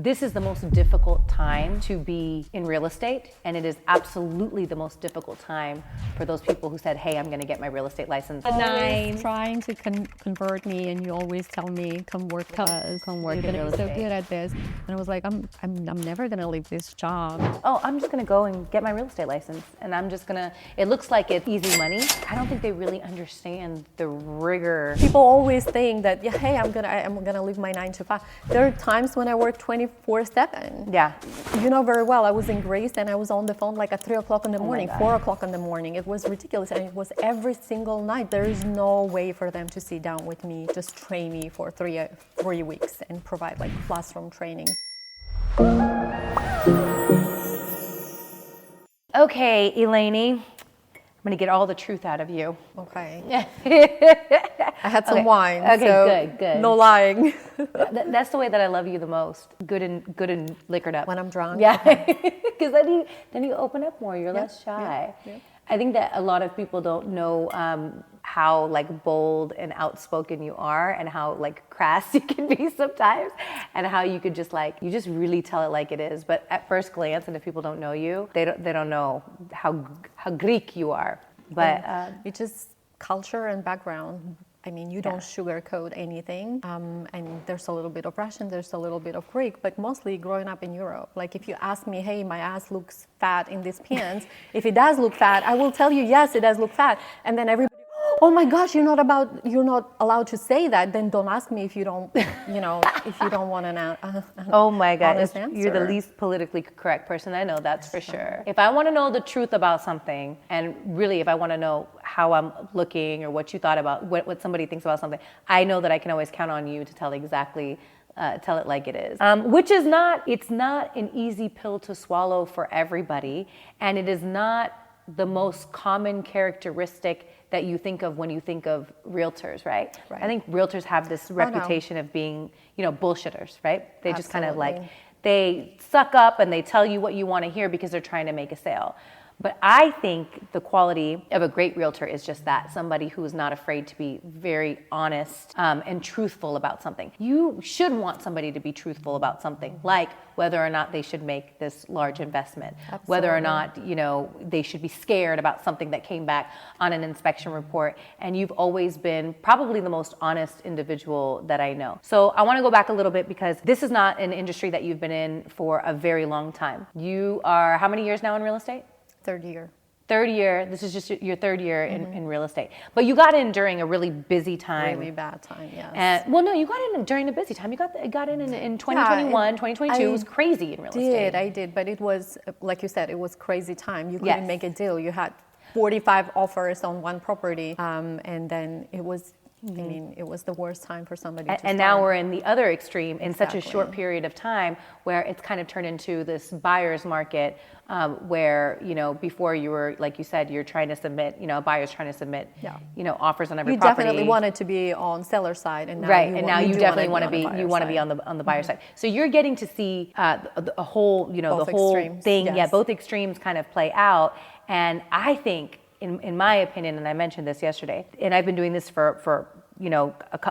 This is the most difficult time to be in real estate, and it is absolutely the most difficult time for those people who said, hey, I'm going to get my real estate license. Always trying to convert me, and you always tell me, come work with us, Come work you're in going real to be so estate. good at this. And I was like, I'm never going to leave this job. Oh, I'm just going to go and get my real estate license, and I'm just going to, it looks like it's easy money. I don't think they really understand the rigor. People always think that, yeah, hey, I'm gonna leave my 9 to 5. There are times when I work 24/7. Yeah. You know very well, I was in Greece and I was on the phone like at 3 o'clock in the morning, God. 4 o'clock in the morning. It was ridiculous, and it was every single night. There is no way for them to sit down with me, just train me for 3 weeks and provide like classroom training. Okay, Eleni, I'm going to get all the truth out of you. Okay. Yeah. I had some wine. Okay, so good. No lying. That's the way that I love you the most. Good and liquored up. When I'm drunk. Yeah, because then you open up more. You're less shy. Yeah. I think that a lot of people don't know how like bold and outspoken you are, and how like crass you can be sometimes, and how you could just like you just really tell it like it is. But at first glance, and if people don't know you, they don't know how Greek you are. But it's just culture and background. I mean, you don't sugarcoat anything. And there's a little bit of Russian, there's a little bit of Greek, but mostly growing up in Europe. Like if you ask me, hey, my ass looks fat in these pants, if it does look fat, I will tell you, yes, it does look fat. And then everybody, oh my gosh, you're not allowed to say that. Then don't ask me if you don't, if you don't want an oh my God, honest you're the answer. least politically correct person I know, that's for sure. If I want to know the truth about something, and really if I want to know how I'm looking or what you thought about, what somebody thinks about something, I know that I can always count on you to tell exactly, tell it like it is. Which is it's not an easy pill to swallow for everybody, and it is not the most common characteristic that you think of when you think of realtors, right? I think realtors have this reputation of being, bullshitters, right? They just kind of like, they suck up and they tell you what you want to hear because they're trying to make a sale. But I think the quality of a great realtor is just that, somebody who is not afraid to be very honest and truthful about something. You should want somebody to be truthful about something, like whether or not they should make this large investment, whether or not, they should be scared about something that came back on an inspection report. And you've always been probably the most honest individual that I know. So I want to go back a little bit, because this is not an industry that you've been in for a very long time. You are how many years now in real estate? Third year. Third year. This is just your third year in real estate. But you got in during a really busy time. Really bad time, yes. And, well, no, you got in during a busy time. You got in 2021, 2022. It was crazy in real estate. I did, but it was, like you said, it was crazy time. You couldn't make a deal. You had 45 offers on one property, and then it was, it was the worst time for somebody to And start. now we're in the other extreme in such a short period of time, where it's kind of turned into this buyer's market, where, before you were, like you said, you're trying to submit, a buyer's trying to submit, offers on every property. You definitely wanted to be on seller side, and now now you definitely want to be, you want to be on the buyer side. So you're getting to see the whole, Both the whole extremes, thing, yes. both extremes kind of play out. And I think, in my opinion, and I mentioned this yesterday, and I've been doing this for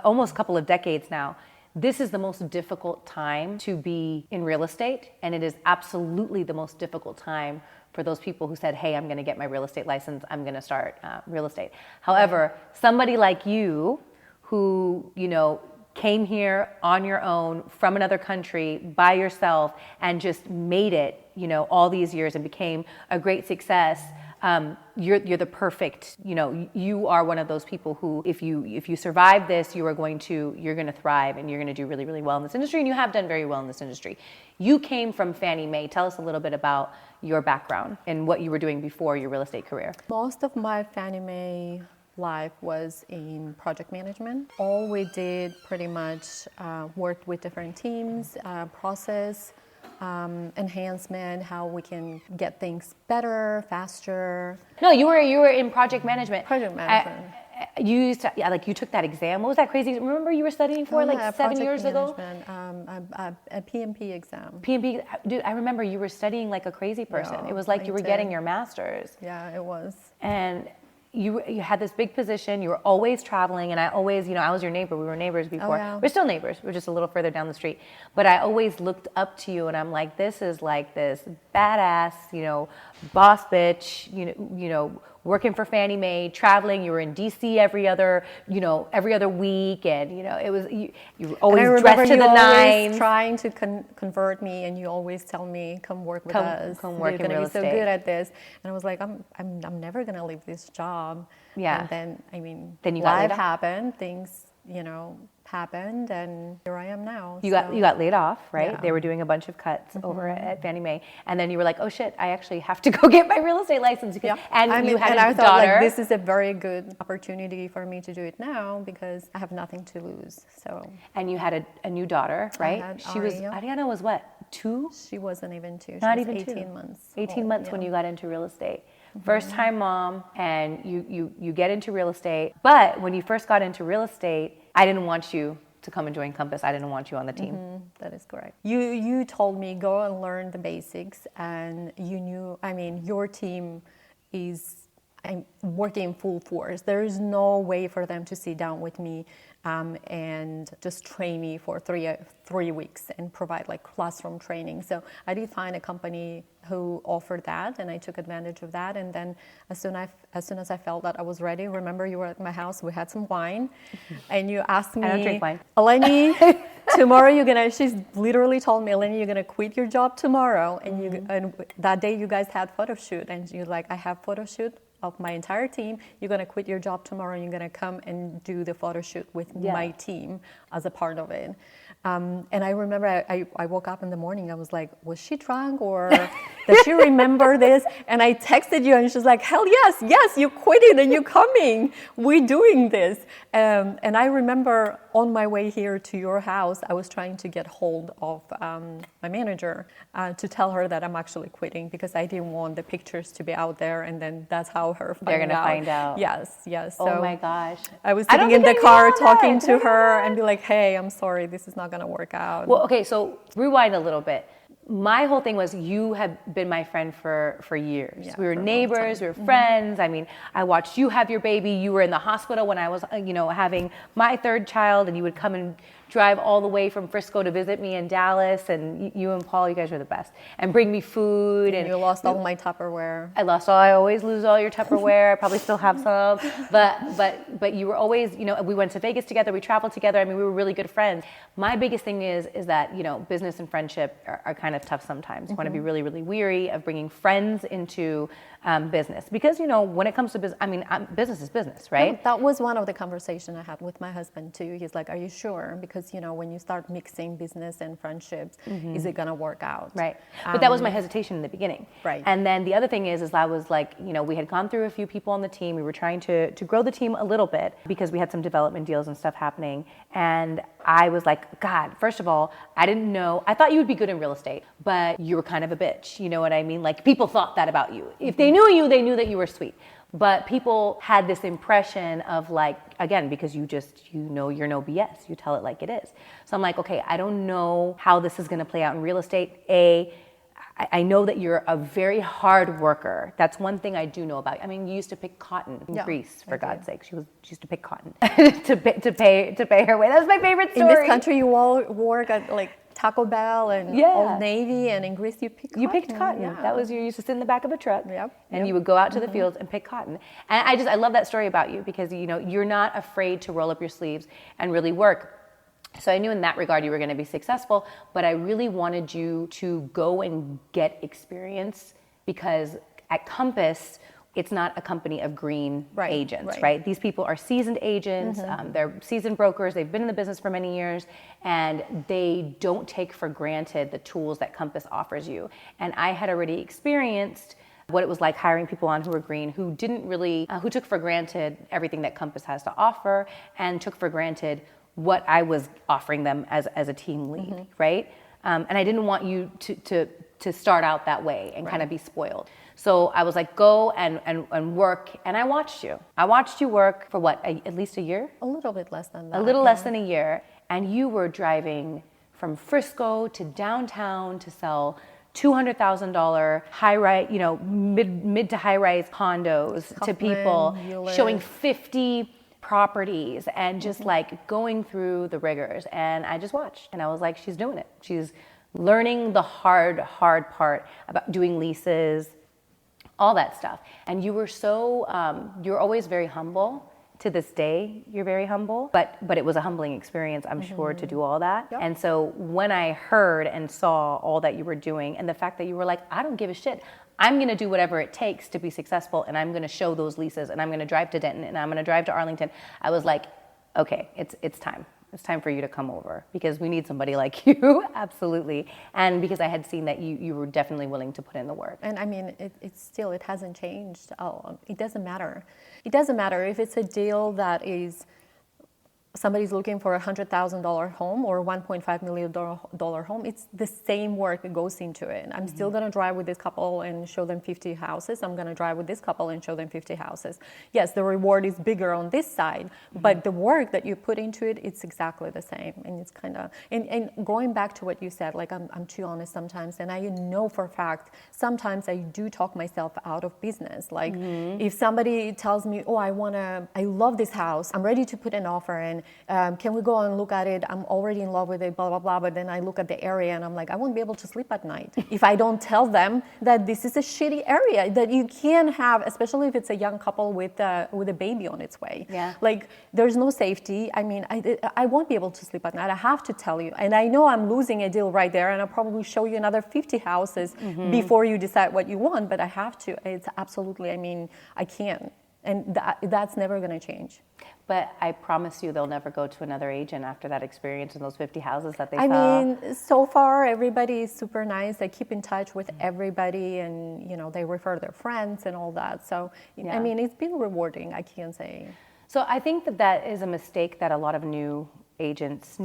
almost a couple of decades now, this is the most difficult time to be in real estate, and it is absolutely the most difficult time for those people who said, hey, I'm going to get my real estate license, I'm going to start real estate. However, somebody like you who, came here on your own from another country by yourself and just made it, all these years and became a great success, you're the perfect, you are one of those people who, if you survive this, you're going to thrive, and you're going to do really, really well in this industry, and you have done very well in this industry. You came from Fannie Mae. Tell us a little bit about your background and what you were doing before your real estate career. Most of my Fannie Mae life was in project management. All we did pretty much worked with different teams, process, enhancement, how we can get things better, faster. No, you were in project management. Project management. You used to, you took that exam. What was that crazy? Remember you were studying for 7 years ago? A PMP exam. PMP, dude, I remember you were studying like a crazy person. Yeah, it was like I you were did. getting your master's. Yeah, it was. And you had this big position, you were always traveling, and I always, I was your neighbor, we were neighbors before. yeah. We're still neighbors, we're just a little further down the street. But I always looked up to you, and I'm like, this is like this badass, boss bitch, working for Fannie Mae, traveling. You were in DC every other week, and it was you were always dressed to the nines. Trying to convert me, and you always tell me, "Come work with us. Come work You're in gonna real be so estate." good at this." And I was like, I'm never gonna leave this job. Yeah. And Then you got life laid off. happened. Things, happened, and here I am now. You got laid off, right? Yeah. They were doing a bunch of cuts over at Fannie Mae, and then you were like, "Oh shit, I actually have to go get my real estate license." Yeah. And you had I a thought daughter. this is a very good opportunity for me to do it now because I have nothing to lose. So. And you had a new daughter, right? She was Aria. Ariana was what, 2? She wasn't even 2. She Not was even 18 2. months. 18 old, months yeah. when you got into real estate. First time mom, and you get into real estate. But when you first got into real estate, I didn't want you to come and join Compass. I didn't want you on the team. That is correct. You told me go and learn the basics, and you knew. Your team is working full force. There is no way for them to sit down with me and just train me for 3 weeks and provide like classroom training. So I did find a company who offered that, and I took advantage of that. And then as soon as I felt that I was ready, remember you were at my house, we had some wine, and you asked me, I don't drink wine. Eleni, tomorrow she's literally told me, Eleni, you're gonna quit your job tomorrow, and and that day you guys had photo shoot, and you're like, I have photo shoot of my entire team. You're gonna quit your job tomorrow, and you're gonna come and do the photo shoot with my team as a part of it. And I remember I woke up in the morning, I was like, was she drunk, or does she remember this? And I texted you, and she's like, hell yes, you quit it and you're coming. We're doing this. And I remember on my way here to your house, I was trying to get hold of my manager to tell her that I'm actually quitting, because I didn't want the pictures to be out there, and then that's how they're gonna find out. Yes. Oh So my gosh. I was sitting in the car talking to her and be like, hey, I'm sorry, this is not gonna work out. Well, okay, so rewind a little bit. My whole thing was you have been my friend for years. Yeah, we were for a long neighbors, time. we were friends. I watched you have your baby. You were in the hospital when I was, having my third child, and you would come and drive all the way from Frisco to visit me in Dallas, and you and Paul, you guys were the best, and bring me food. And you lost all my Tupperware. I always lose all your Tupperware. I probably still have some, but you were always, we went to Vegas together, we traveled together. We were really good friends. My biggest thing is that, business and friendship are kind of tough sometimes. You want to be really, really weary of bringing friends into business, because, when it comes to business, business is business, right? No, that was one of the conversations I had with my husband too. He's like, are you sure? Because, when you start mixing business and friendships, is it going to work out? Right. But that was my hesitation in the beginning. Right. And then the other thing is I was like, we had gone through a few people on the team. We were trying to grow the team a little bit because we had some development deals and stuff happening. And I was like, God, first of all, I didn't know. I thought you would be good in real estate, but you were kind of a bitch. You know what I mean? Like, people thought that about you. If they knew you, they knew that you were sweet. But people had this impression of, like, again, because you're no BS. You tell it like it is. So I'm like, okay, I don't know how this is going to play out in real estate. I know that you're a very hard worker. That's one thing I do know about you. You used to pick cotton in Greece, for God's sake. She used to pick cotton to pay her way. That's my favorite story. In this country, you all work at like Taco Bell and Old Navy, and in Greece you pick cotton. You picked cotton. Yeah. That was, you used to sit in the back of a truck, and you would go out to the fields and pick cotton. And I love that story about you, because you're not afraid to roll up your sleeves and really work. So I knew in that regard you were going to be successful, but I really wanted you to go and get experience, because at Compass, it's not a company of green agents, right? These people are seasoned agents. They're seasoned brokers. They've been in the business for many years, and they don't take for granted the tools that Compass offers you. And I had already experienced what it was like hiring people on who were green, who didn't really, who took for granted everything that Compass has to offer, and took for granted what I was offering them as a team lead, right? And I didn't want you to start out that way and kind of be spoiled. So I was like, go and work. And I watched you. I watched you work for what, at least a year? A little bit less than that. A little less than a year. And you were driving from Frisco to downtown to sell $200,000 high rise, mid to high rise condos to people, showing 50 properties and just like going through the rigors. And I just watched and I was like, she's doing it. She's learning the hard part about doing leases, all that stuff. And you were you're always very humble. To this day, you're very humble, but it was a humbling experience, I'm sure, to do all that. Yep. And so when I heard and saw all that you were doing and the fact that you were like, I don't give a shit. I'm going to do whatever it takes to be successful, and I'm going to show those leases, and I'm going to drive to Denton, and I'm going to drive to Arlington. I was like, okay, it's time. It's time for you to come over because we need somebody like you, absolutely. And because I had seen that you were definitely willing to put in the work. And I mean, it hasn't changed. It doesn't matter. It doesn't matter if it's a deal that is somebody's looking for a $100,000 home or $1.5 million home. It's the same work that goes into it. I'm still going to drive with this couple and show them 50 houses. I'm going to drive with this couple and show them 50 houses. Yes, the reward is bigger on this side, but the work that you put into it, it's exactly the same. And it's kind of, and going back to what you said, like I'm too honest sometimes. And I know for a fact, sometimes I do talk myself out of business. Like if somebody tells me, oh, I love this house. I'm ready to put an offer in. Can we go and look at it? I'm already in love with it, blah, blah, blah. But then I look at the area and I'm like, I won't be able to sleep at night if I don't tell them that this is a shitty area that you can have, especially if it's a young couple with a baby on its way. Yeah. Like there's no safety. I mean, I won't be able to sleep at night. I have to tell you. And I know I'm losing a deal right there and I'll probably show you another 50 houses before you decide what you want, but I have to. It's absolutely, I mean, I can't. And that's never going to change. But I promise you they'll never go to another agent after that experience in those 50 houses that they saw. I mean, so far, everybody is super nice. They keep in touch with everybody and, they refer their friends and all that. So, I mean, it's been rewarding, I can't say. So I think that is a mistake that a lot of newer agents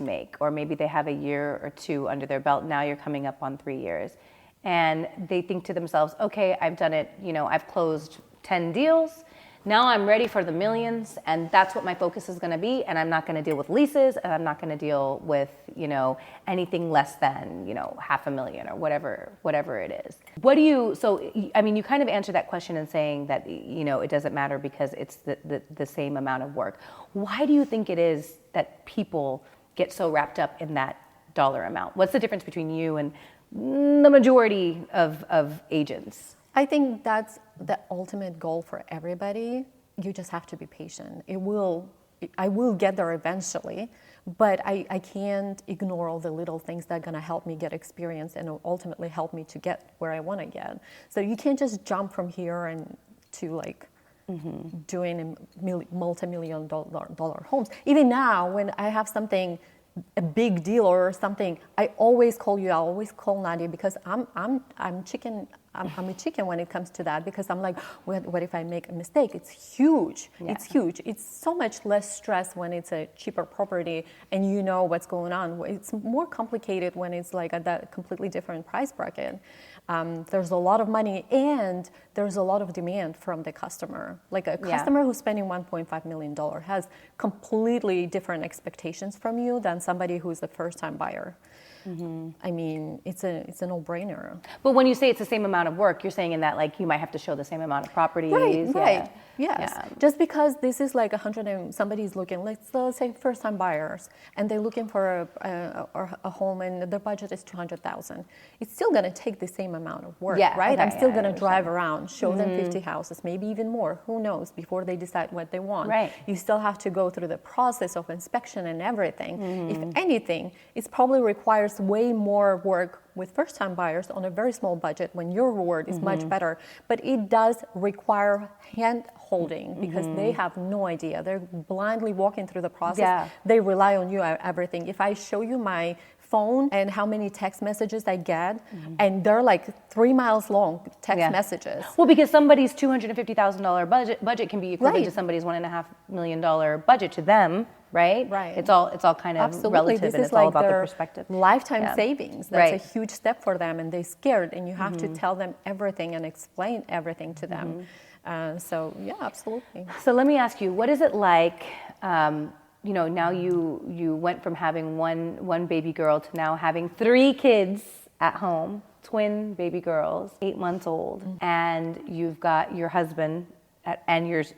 make, or maybe they have a year or two under their belt. Now you're coming up on 3 years. And they think to themselves, okay, I've done it, I've closed 10 deals. Now I'm ready for the millions, and that's what my focus is going to be. And I'm not going to deal with leases, and I'm not going to deal with, anything less than, $500,000 or whatever it is. You kind of answered that question in saying that, it doesn't matter because it's the same amount of work. Why do you think it is that people get so wrapped up in that dollar amount? What's the difference between you and the majority of agents? I think that's the ultimate goal for everybody. You just have to be patient. I will get there eventually, but I can't ignore all the little things that are going to help me get experience and ultimately help me to get where I want to get. So you can't just jump from here and to doing multi-million dollar homes. Even now, when I have something, a big deal or something, I always call you. I always call Nadia because I'm chicken. I'm a chicken when it comes to that because I'm like, what if I make a mistake? It's huge. Yeah. It's huge. It's so much less stress when it's a cheaper property and you know what's going on. It's more complicated when it's like at that completely different price bracket. There's a lot of money and there's a lot of demand from the customer. Like a customer who's spending $1.5 million has completely different expectations from you than somebody who's a first-time buyer. I mean, it's a no-brainer. But when you say it's the same amount of work, you're saying in that like you might have to show the same amount of properties. Right. Yes. Yeah. Just because this is like 100 and somebody's looking, let's say first-time buyers, and they're looking for a home and their budget is $200,000. It's still going to take the same amount of work, right? Okay, I'm still going to drive around, show them 50 houses, maybe even more. Who knows? Before they decide what they want. Right. You still have to go through the process of inspection and everything. If anything, it probably requires way more work with first-time buyers on a very small budget when your reward is much better. But it does require hand-holding because they have no idea. They're blindly walking through the process. Yeah. They rely on you at everything. If I show you my phone and how many text messages I get, and they're like 3 miles long text messages. Well, because somebody's $250,000 budget can be equivalent to somebody's $1.5 million budget to them. Right? It's all kind of relative, and it's all about the perspective. Lifetime savings. That's a huge step for them, and they're scared, and you have to tell them everything and explain everything to them. So yeah, absolutely. So let me ask you, what is it like? Now you went from having one baby girl to now having 3 kids at home, twin baby girls, 8 months old, and you've got your husband and yours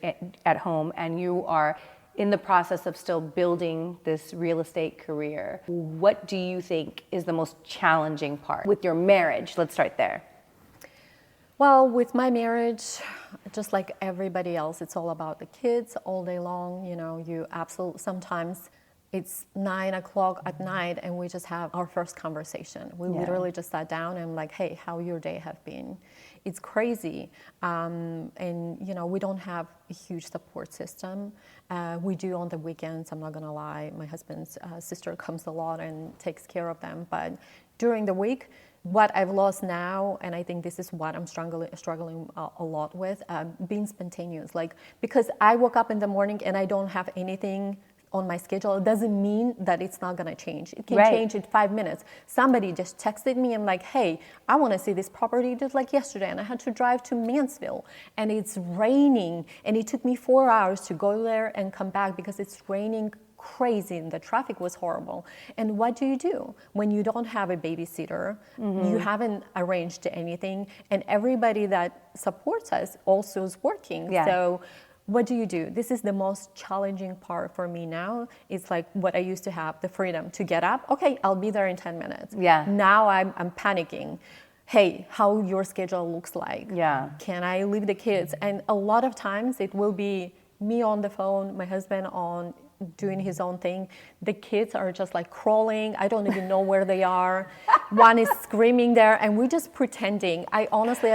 at home, and you are in the process of still building this real estate career. What do you think is the most challenging part with your marriage? Let's start there. Well, with my marriage, just like everybody else, it's all about the kids all day long. You know, sometimes it's 9 o'clock at night and we just have our first conversation. We literally just sat down and like, hey, how your day have been? It's crazy. And, you know, we don't have a huge support system. We do on the weekends, I'm not gonna lie. My husband's sister comes a lot and takes care of them. But during the week, what I've lost now, and I think this is what I'm struggling a lot with, being spontaneous. Like, because I woke up in the morning and I don't have anything on my schedule, it doesn't mean that it's not gonna change. It can change in 5 minutes. Somebody just texted me and like, hey, I wanna see this property just like yesterday, and I had to drive to Mansfield, and it's raining, and it took me 4 hours to go there and come back because it's raining crazy and the traffic was horrible. And what do you do when you don't have a babysitter? You haven't arranged anything, and everybody that supports us also is working. So what do you do? This is the most challenging part for me now. It's like what I used to have, the freedom to get up. Okay, I'll be there in 10 minutes. Now I'm panicking. Hey, how your schedule looks like. Can I leave the kids? And a lot of times it will be me on the phone, my husband on doing his own thing. The kids are just like crawling. I don't even know where they are. One is screaming there, and we're just pretending. I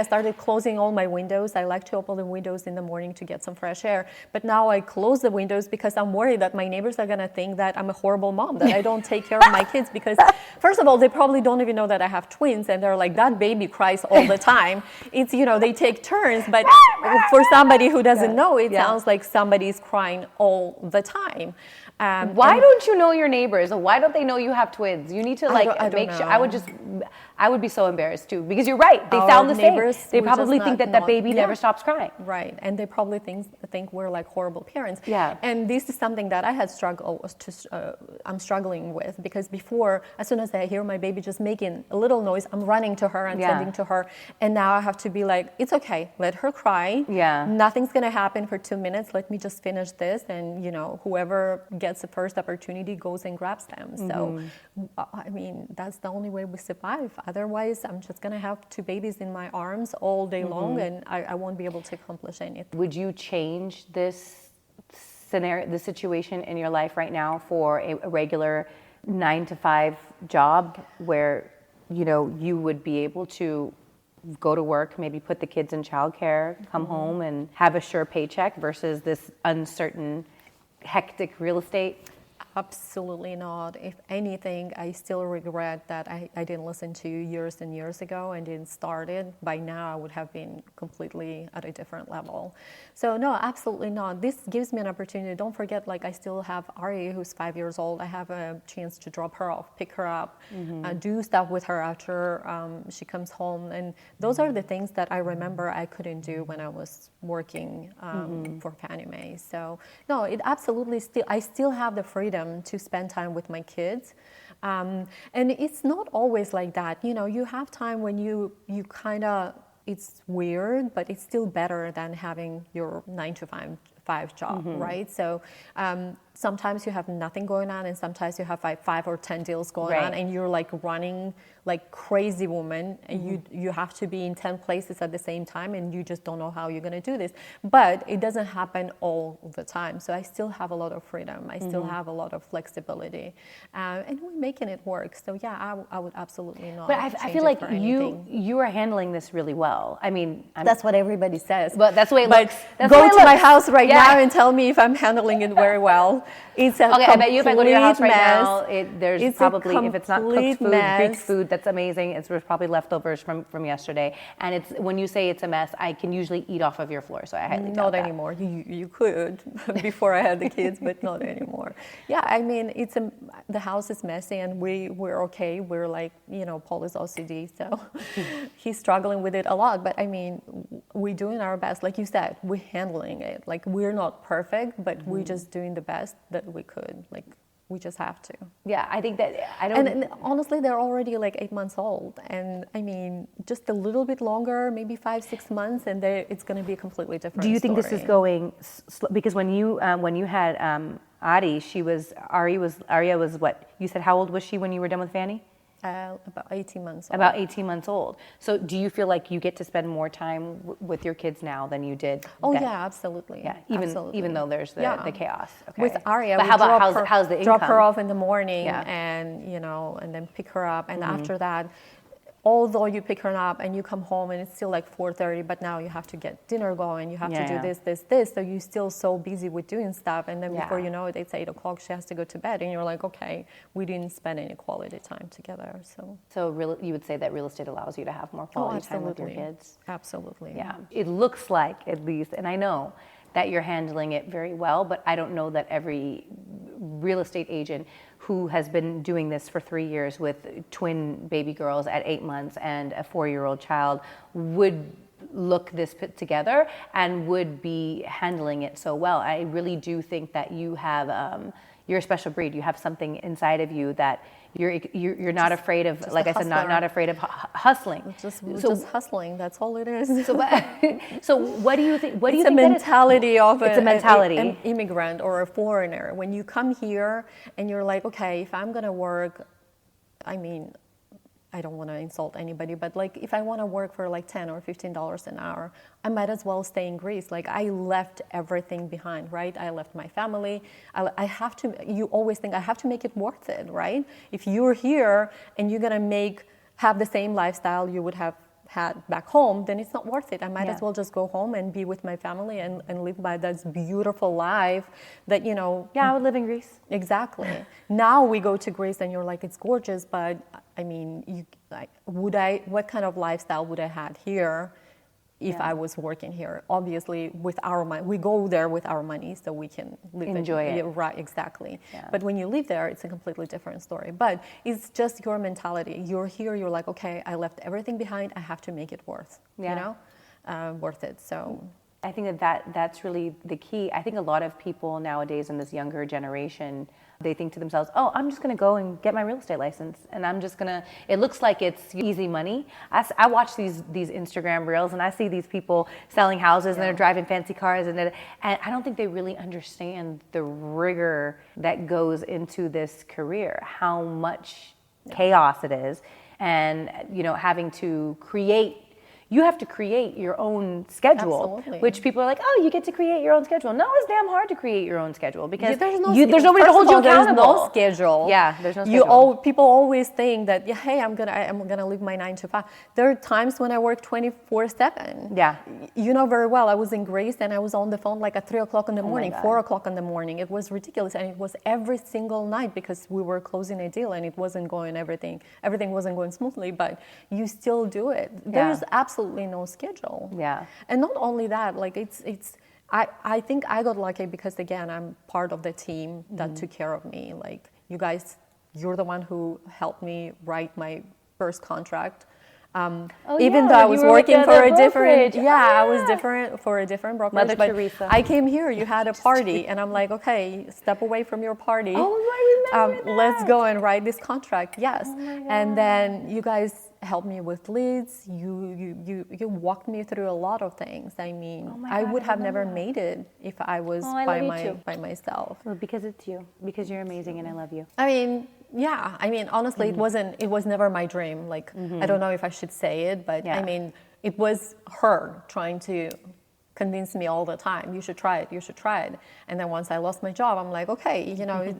started closing all my windows. I like to open the windows in the morning to get some fresh air. But now I close the windows because I'm worried that my neighbors are going to think that I'm a horrible mom, that I don't take care of my kids. Because first of all, they probably don't even know that I have twins, and they're like, that baby cries all the time. It's, you know, they take turns. But for somebody who doesn't know, it sounds like somebody's crying all the time. Why don't you know your neighbors? Why don't they know you have twins? You need to make sure. I would be so embarrassed too, because you're right. They sound the same. They probably think that baby never stops crying. Right, and they probably think we're like horrible parents. Yeah. And this is something that I had I'm struggling with, because before, as soon as I hear my baby just making a little noise, I'm running to her and tending to her. And now I have to be like, it's okay, let her cry. Nothing's gonna happen for 2 minutes. Let me just finish this, and you know, whoever gets the first opportunity goes and grabs them. So, I mean, that's the only way we survive. Otherwise, I'm just going to have 2 babies in my arms all day long, and I won't be able to accomplish anything. Would you change this scenario, the situation in your life right now for a regular 9-to-5 job where, you know, you would be able to go to work, maybe put the kids in childcare, come home and have a sure paycheck versus this uncertain, hectic real estate? Absolutely not. If anything, I still regret that I didn't listen to you years and years ago and didn't start it. By now, I would have been completely at a different level. So no, absolutely not. This gives me an opportunity. Don't forget, like, I still have Ari, who's 5 years old. I have a chance to drop her off, pick her up, do stuff with her after she comes home. And those are the things that I remember I couldn't do when I was working for Fannie Mae. So no, it absolutely I still have the freedom to spend time with my kids. And it's not always like that. You know, you have time when you kind of, it's weird, but it's still better than having your 9-to-5 job, right? So sometimes you have nothing going on, and sometimes you have 5 or 10 deals going on, and you're like running like crazy woman, and you have to be in 10 places at the same time, and you just don't know how you're going to do this. But it doesn't happen all the time. So I still have a lot of freedom. I still have a lot of flexibility, and we're making it work. So yeah, I would absolutely not. But I feel like you are handling this really well. I mean, that's what everybody says. But that's the way it looks. Go to my house right now and tell me if I'm handling it very well. It's a I bet you if I go to your house right mess. now, there's probably, if it's not cooked food, Greek food, that's amazing. There's probably leftovers from yesterday. And it's, when you say it's a mess, I can usually eat off of your floor. So I highly doubt that. Not anymore. You could before I had the kids, but not anymore. Yeah, I mean, the house is messy, and we're okay. We're like, you know, Paul is OCD, so he's struggling with it a lot. But I mean, we're doing our best. Like you said, we're handling it. Like, we're not perfect, but we're just doing the best that we could. Like, We just have to. Yeah, I think that I don't. And honestly, they're already like 8 months old. And I mean, just a little bit longer, maybe 5-6 months, and it's going to be a completely different Do you think story. this is going because when you had Adi, Aria was what you said? How old was she when you were done with Fannie? About 18 months old. About 18 months old. So do you feel like you get to spend more time with your kids now than you did Oh then? yeah, absolutely. Yeah, absolutely. even though there's the chaos. Okay. With Aria, but we how about drop how's the drop income? her off in the morning, Yeah. and and then pick her up, and after that, although you pick her up and you come home and it's still like 4:30, but now you have to get dinner going, you have to do this, so you're still so busy with doing stuff, and then before you know it, it's 8 o'clock, she has to go to bed, and you're like, okay, we didn't spend any quality time together. So you would say that real estate allows you to have more quality time with your kids? Absolutely. Yeah, it looks like, at least, and I know that you're handling it very well, but I don't know that every real estate agent who has been doing this for 3 years with twin baby girls at 8 months and a 4-year-old child would look this put together and would be handling it so well. I really do think that you have, you're a special breed. You have something inside of you that you're not afraid of, like I said, not afraid of hustling. Just hustling. That's all it is. So what do you think? What do you think? It's a mentality of an immigrant or a foreigner. When you come here and you're like, okay, if I'm gonna work, I mean, I don't want to insult anybody, but like if I want to work for like $10 or $15 an hour, I might as well stay in Greece. Like I left everything behind, right? I left my family. I have to, you always think I have to make it worth it, right? If you're here and you're going to have the same lifestyle you would have had back home, then it's not worth it. I might as well just go home and be with my family and live by this beautiful life that, Yeah, I would live in Greece. Exactly. Now we go to Greece and you're like, it's gorgeous, but I mean, what kind of lifestyle would I had here if I was working here? Obviously, with our money, we go there with our money so we can enjoy it. Right, exactly. Yeah. But when you live there, it's a completely different story. But it's just your mentality. You're here, you're like, okay, I left everything behind. I have to make it worth it. So I think that's really the key. I think a lot of people nowadays in this younger generation, they think to themselves, oh, I'm just going to go and get my real estate license. And I'm just going to, it looks like it's easy money. I watch these Instagram reels and I see these people selling houses and they're driving fancy cars. And I don't think they really understand the rigor that goes into this career, how much chaos it is. And, having to you have to create your own schedule. Absolutely. Which people are like, oh, you get to create your own schedule. No, it's damn hard to create your own schedule because there's nobody to hold you accountable. There's no schedule. Yeah, there's no schedule. People always think that, hey, I'm gonna leave my 9 to 5. There are times when I work 24/7. Yeah. You know very well, I was in Greece and I was on the phone like at 3 o'clock in the morning, 4 o'clock in the morning. It was ridiculous, and it was every single night because we were closing a deal and it wasn't going everything wasn't going smoothly, but you still do it. There's absolutely no schedule. Yeah. And not only that, like I think I got lucky because again, I'm part of the team that took care of me. Like you guys, you're the one who helped me write my first contract. Even though I was working for a different, I was different for a different brokerage. Mother but Teresa. I came here, you had a party, and I'm like, okay, step away from your party. Oh, I remember that. Let's go and write this contract. Yes, and then you guys helped me with leads. You walked me through a lot of things. I mean, I would have never made it if I was by myself. Well, because it's you. Because you're amazing and I love you. I mean, honestly, it was never my dream. Like, I don't know if I should say it, but I mean, it was her trying to convince me all the time, you should try it. And then once I lost my job, I'm like, okay,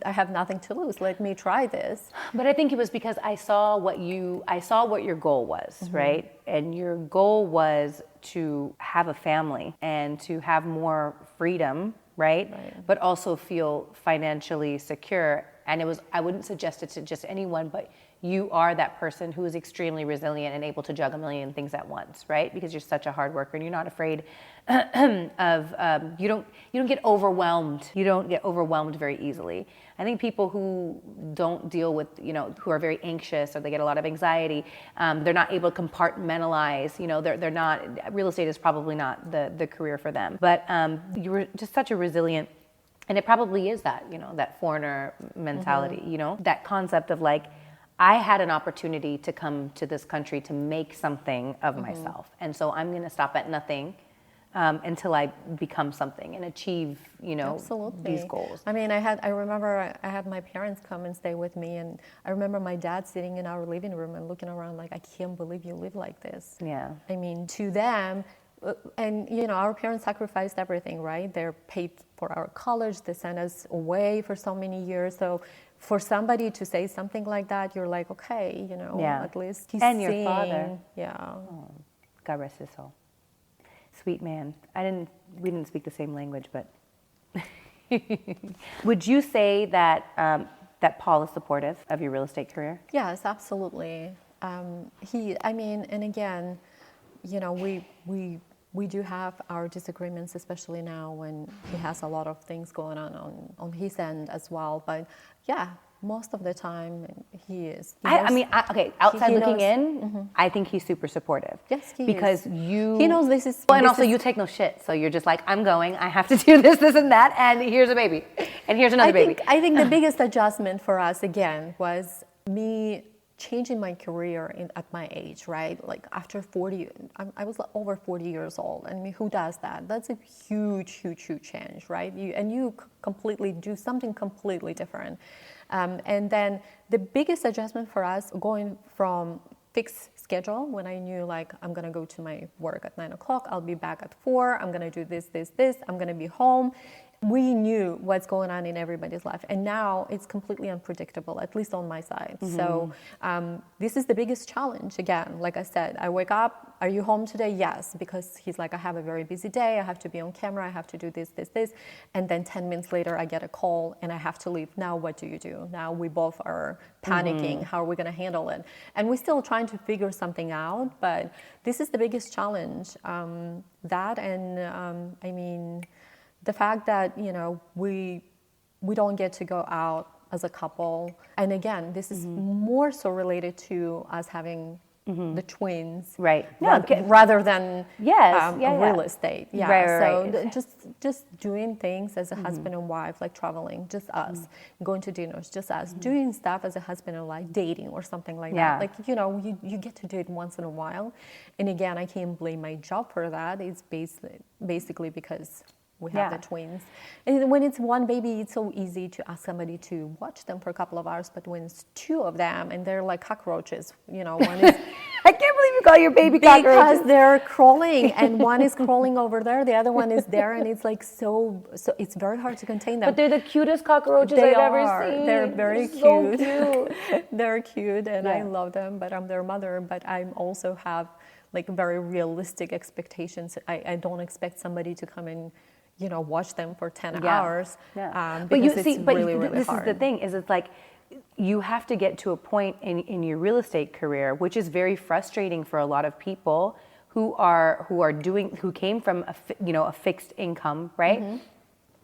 I have nothing to lose. Let me try this. But I think it was because I saw what your goal was, right? And your goal was to have a family and to have more freedom, right? But also feel financially secure. And I wouldn't suggest it to just anyone, but you are that person who is extremely resilient and able to juggle a million things at once, right? Because you're such a hard worker and you're not afraid of, you don't get overwhelmed. You don't get overwhelmed very easily. I think people who don't deal with, who are very anxious or they get a lot of anxiety, they're not able to compartmentalize, they're not, real estate is probably not the career for them. But you were just such a resilient And it probably is that, that foreigner mentality, that concept of like, I had an opportunity to come to this country to make something of myself. And so I'm going to stop at nothing until I become something and achieve, these goals. I mean, I remember I had my parents come and stay with me, and I remember my dad sitting in our living room and looking around like, I can't believe you live like this. Yeah. I mean, to them, and our parents sacrificed everything, right? They're paid for our college, they sent us away for so many years. So for somebody to say something like that, you're like, okay, at least he's and seeing. Your father. Yeah. Oh, God rest his soul. Sweet man. We didn't speak the same language, but would you say that that Paul is supportive of your real estate career? Yes, absolutely. And again, we do have our disagreements, especially now when he has a lot of things going on his end as well. But yeah, most of the time he is. Outside looking in, I think he's super supportive. Yes, he because is. He knows this is. Well, and also you take no shit, so you're just like, I'm going. I have to do this, and that, and here's a baby, and here's another baby. I think the biggest adjustment for us again was me changing my career at my age, right? Like after 40, I was over 40 years old. I mean, who does that? That's a huge change, right? You completely do something completely different. And then the biggest adjustment for us going from fixed schedule, when I knew like I'm gonna go to my work at 9 o'clock, I'll be back at 4, I'm gonna do this, I'm gonna be home. We knew what's going on in everybody's life, and now it's completely unpredictable, at least on my side. So this is the biggest challenge. Again, like I said, I wake up, are you home today? Yes, because he's like, I have a very busy day, I have to be on camera, I have to do this, and then 10 minutes later I get a call and I have to leave. Now what do? Now we both are panicking. How are we going to handle it? And we're still trying to figure something out, but this is the biggest challenge. The fact that, we don't get to go out as a couple. And again, this is more so related to us having the twins. Right. Rather than real estate. Yeah. Right. So just doing things as a husband and wife, like traveling, just us, going to dinners, just us, doing stuff as a husband and wife, dating or something like that. Like, you get to do it once in a while. And again, I can't blame my job for that. It's basically because we have the twins. And when it's one baby, it's so easy to ask somebody to watch them for a couple of hours. But when it's two of them and they're like cockroaches, one is... I can't believe you call your baby cockroaches. Because they're crawling, and one is crawling over there, the other one is there, and it's like so it's very hard to contain them. But they're the cutest cockroaches I've ever seen. They're very cute. So cute. They're cute, and I love them, but I'm their mother. But I also have like very realistic expectations. I don't expect somebody to come and watch them for 10 hours. Yeah. Because it's really hard. This is the thing, is it's like you have to get to a point in your real estate career, which is very frustrating for a lot of people who came from a fixed income, right?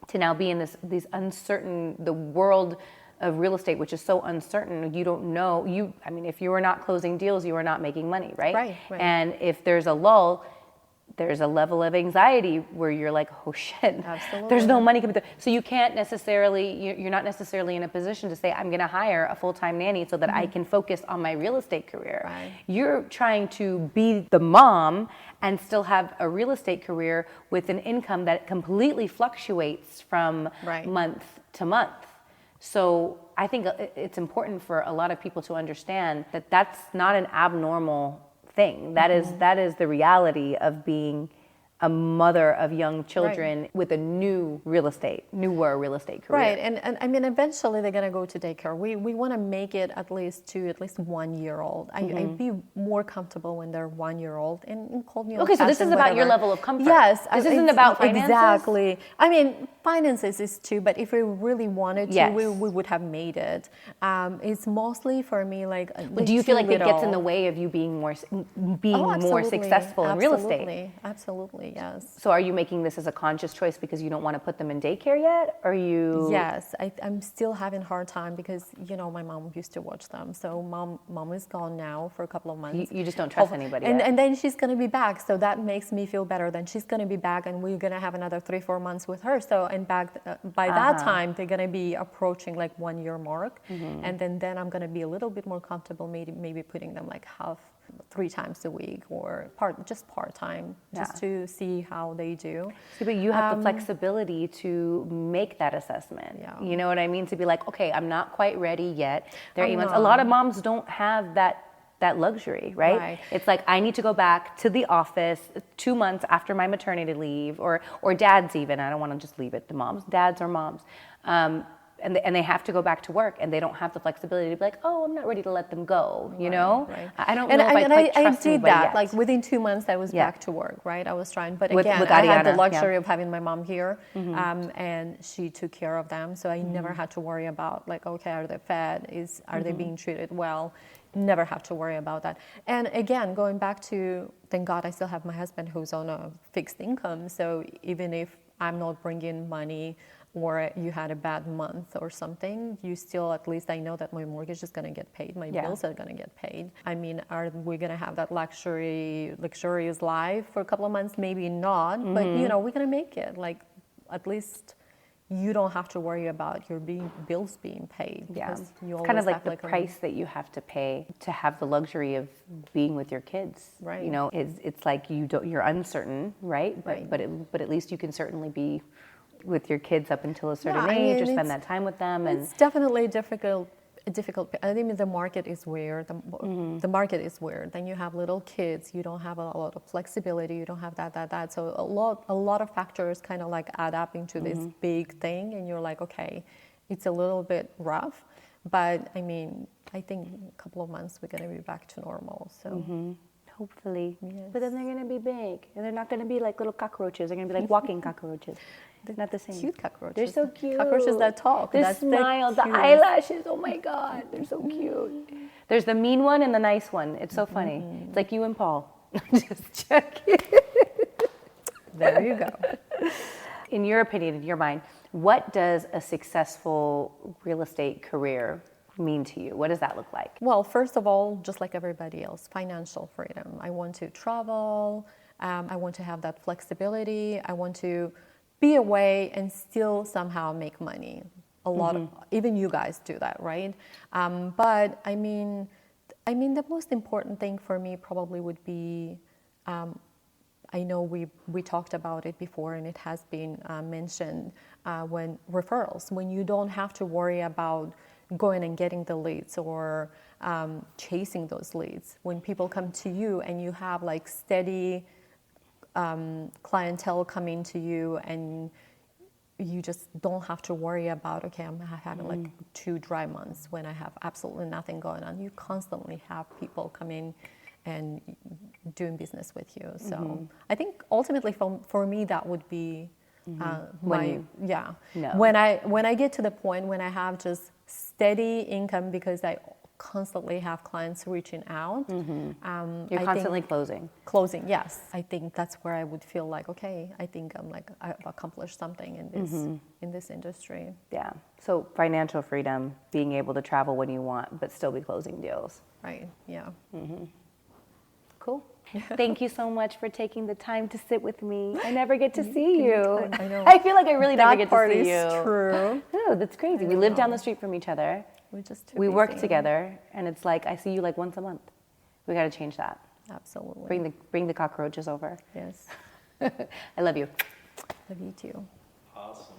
To now be in these uncertain, the world of real estate, which is so uncertain. You don't know. If you are not closing deals, you are not making money, right? Right. And if there's a lull, there's a level of anxiety where you're like, oh shit, Absolutely. There's no money coming through. So you can't necessarily, you're not necessarily in a position to say, I'm going to hire a full-time nanny so that I can focus on my real estate career. Right. You're trying to be the mom and still have a real estate career with an income that completely fluctuates from month to month. So I think it's important for a lot of people to understand that that's not an abnormal thing. That is the reality of being a mother of young children with a newer real estate career. Right, and eventually they're gonna go to daycare. We want to make it at least 1 year old. I'd be more comfortable when they're 1 year old and call me. Okay, so this is about your level of comfort. Yes, this isn't about finances. Exactly. Finances is too, but if we really wanted to, we would have made it. It's mostly for me like. Do you feel like it gets in the way of you being more successful in real estate? Absolutely. Absolutely, yes. So are you making this as a conscious choice because you don't want to put them in daycare yet? Or you... Yes, I'm still having a hard time because, my mom used to watch them. So mom is gone now for a couple of months. You just don't trust anybody and, yet. and then she's going to be back. So that makes me feel better. Then she's going to be back and we're going to have another 3-4 months with her. So, and back by that time, they're going to be approaching like 1 year mark. And then I'm going to be a little bit more comfortable maybe putting them like 3 times a week or part-time, just to see how they do. See, but you have the flexibility to make that assessment. Yeah. You know what I mean? To be like, okay, I'm not quite ready yet. They're 8 months. A lot of moms don't have that luxury, right? It's like, I need to go back to the office 2 months after my maternity leave, or dads even. I don't want to just leave it to moms, dads or moms. And they have to go back to work, and they don't have the flexibility to be like, oh, I'm not ready to let them go, you know? Right. I don't know if I quite trust I did that. yet. Like within 2 months, I was back to work, right? I was trying, but again, I had the luxury of having my mom here, and she took care of them. So I never had to worry about like, okay, are they fed? Are they being treated well? Never have to worry about that. And again, going back to, thank God I still have my husband who's on a fixed income. So even if I'm not bringing money, or you had a bad month or something, you still, at least I know that my mortgage is going to get paid, my bills are going to get paid. I mean, are we going to have that luxurious life for a couple of months? Maybe not, but we're going to make it. Like, at least you don't have to worry about your bills being paid. Yeah, you it's kind of like the price that you have to pay to have the luxury of being with your kids. Right. You know, it's like you're uncertain, right? But at least you can certainly be with your kids up until a certain age, or spend that time with them. And it's definitely difficult. I think the market is weird. The market is weird. Then you have little kids. You don't have a lot of flexibility. You don't have that. So a lot of factors kind of like add up into this big thing, and you're like, okay, it's a little bit rough, but I mean, I think a couple of months we're going to be back to normal. So. Hopefully. Yes. But then they're going to be big, and they're not going to be like little cockroaches. They're going to be like walking cockroaches. They're not the same. Cute cockroaches. They're so cute. Cockroaches that talk. The smile, the eyelashes. Oh my God, they're so cute. There's the mean one and the nice one. It's so funny. It's like you and Paul. Just checking. There you go. In your opinion, in your mind, what does a successful real estate career mean to you? What does that look like? Well, first of all, just like everybody else, financial freedom. I want to travel. I want to have that flexibility. I want to be away and still somehow make money. A lot of, even you guys do that, right? But I mean, the most important thing for me probably would be, I know we talked about it before, and it has been mentioned, when referrals, when you don't have to worry about going and getting the leads or chasing those leads. When people come to you and you have like steady clientele coming to you, and you just don't have to worry about, okay, I'm having like 2 dry months when I have absolutely nothing going on. You constantly have people coming and doing business with you. So I think ultimately for me that would be when I get to the point when I have just steady income, because I constantly have clients reaching out. You're constantly closing, yes. I think that's where I would feel like, okay, I think I've accomplished something in this industry. Yeah. So financial freedom, being able to travel when you want, but still be closing deals. Right. Yeah. Cool. Thank you so much for taking the time to sit with me. I never get to see you. I know. I feel like I really never get to see you. That part is true. Oh, that's crazy. We live down the street from each other. We work together, and it's like I see you like once a month. We got to change that. Absolutely. Bring the cockroaches over. Yes. I love you. Love you too. Awesome.